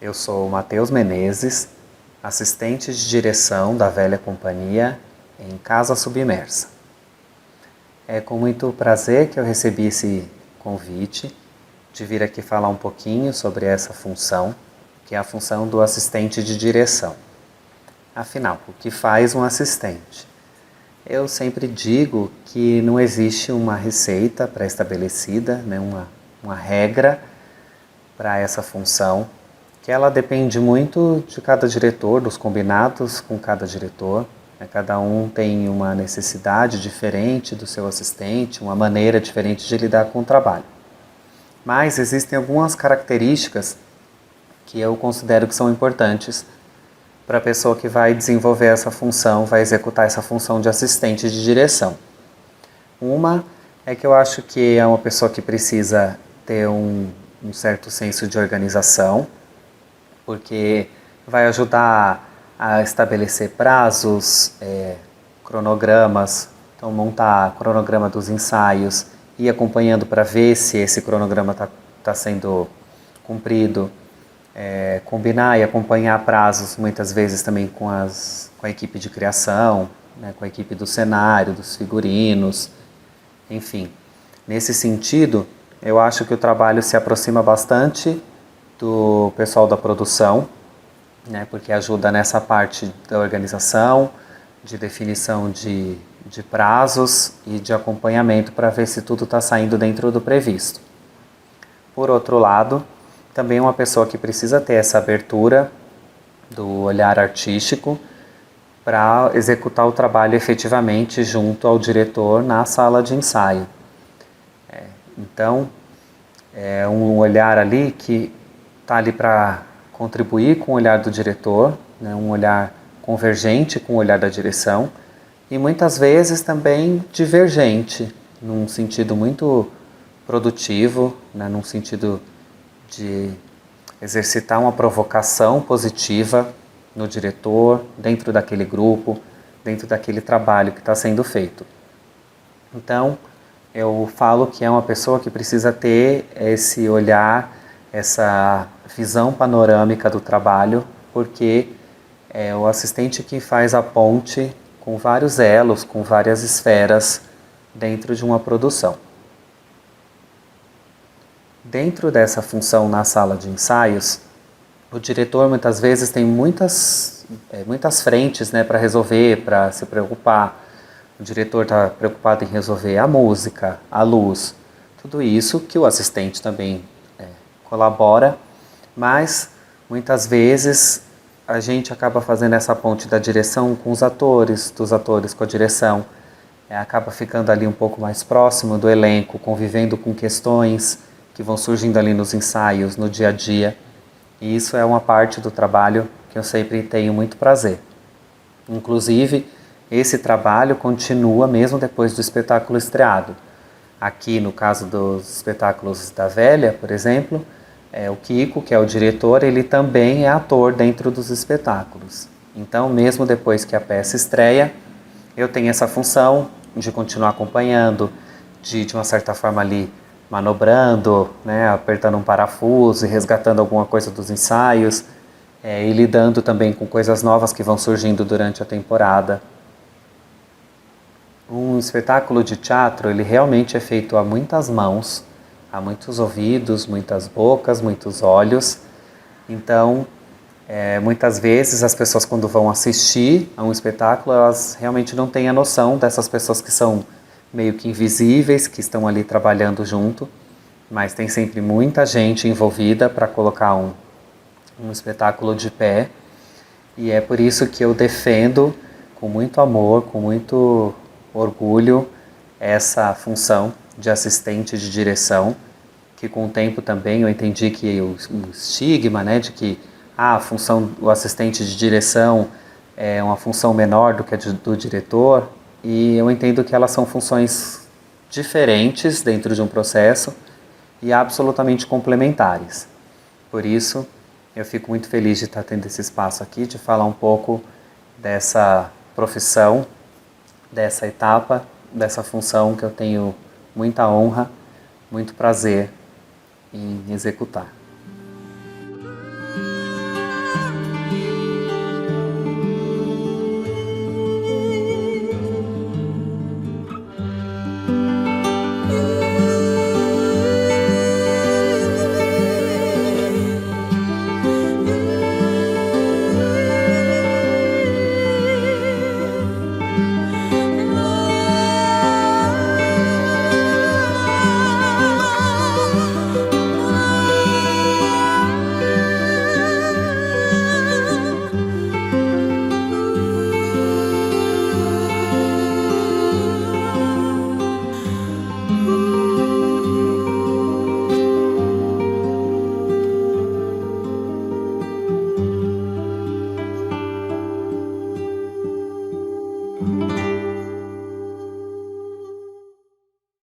Eu sou o Matheus Menezes, assistente de direção da Velha Companhia em Casa Submersa. É com muito prazer que eu recebi esse convite de vir aqui falar um pouquinho sobre essa função, que é a função do assistente de direção. Afinal, o que faz um assistente? Eu sempre digo que não existe uma receita pré-estabelecida, né, uma regra para essa função, que ela depende muito de cada diretor, dos combinados com cada diretor. Cada um tem uma necessidade diferente do seu assistente, uma maneira diferente de lidar com o trabalho. Mas existem algumas características que eu considero que são importantes para a pessoa que vai desenvolver essa função, vai executar essa função de assistente de direção. Uma é que eu acho que é uma pessoa que precisa ter um certo senso de organização, porque vai ajudar a estabelecer prazos, cronogramas, então montar cronograma dos ensaios e ir acompanhando para ver se esse cronograma está sendo cumprido, combinar e acompanhar prazos muitas vezes também com a equipe de criação, né, com a equipe do cenário, dos figurinos, enfim. Nesse sentido, eu acho que o trabalho se aproxima bastante do pessoal da produção, né, porque ajuda nessa parte da organização, de definição de prazos e de acompanhamento para ver se tudo está saindo dentro do previsto. Por outro lado, também uma pessoa que precisa ter essa abertura do olhar artístico para executar o trabalho efetivamente junto ao diretor na sala de ensaio. Então, é um olhar ali que está ali para contribuir com o olhar do diretor, né, um olhar convergente com o olhar da direção e muitas vezes também divergente, num sentido muito produtivo, né, num sentido de exercitar uma provocação positiva no diretor, dentro daquele grupo, dentro daquele trabalho que está sendo feito. Então, eu falo que é uma pessoa que precisa ter esse olhar, essa visão panorâmica do trabalho, porque é o assistente que faz a ponte com vários elos, com várias esferas dentro de uma produção. Dentro dessa função na sala de ensaios, o diretor muitas vezes tem muitas frentes, né, para resolver, para se preocupar. O diretor está preocupado em resolver a música, a luz, tudo isso que o assistente também colabora, mas muitas vezes a gente acaba fazendo essa ponte da direção com os atores, dos atores com a direção, acaba ficando ali um pouco mais próximo do elenco, convivendo com questões que vão surgindo ali nos ensaios, no dia a dia, e isso é uma parte do trabalho que eu sempre tenho muito prazer. Inclusive, esse trabalho continua mesmo depois do espetáculo estreado. Aqui, no caso dos espetáculos da Velha, por exemplo, o Kiko, que é o diretor, ele também é ator dentro dos espetáculos. Então, mesmo depois que a peça estreia, eu tenho essa função de continuar acompanhando, de uma certa forma ali manobrando, né, apertando um parafuso e resgatando alguma coisa dos ensaios, e lidando também com coisas novas que vão surgindo durante a temporada. Um espetáculo de teatro, ele realmente é feito a muitas mãos, a muitos ouvidos, muitas bocas, muitos olhos. Então, muitas vezes as pessoas quando vão assistir a um espetáculo, elas realmente não têm a noção dessas pessoas que são meio que invisíveis, que estão ali trabalhando junto, mas tem sempre muita gente envolvida para colocar um espetáculo de pé. E é por isso que eu defendo com muito amor, com muito orgulho, essa função de assistente de direção, que com o tempo também eu entendi que o estigma, né, de que a função do assistente de direção é uma função menor do que a do diretor, e eu entendo que elas são funções diferentes dentro de um processo e absolutamente complementares. Por isso, eu fico muito feliz de estar tendo esse espaço aqui, de falar um pouco dessa profissão, dessa etapa, dessa função que eu tenho muita honra, muito prazer em executar.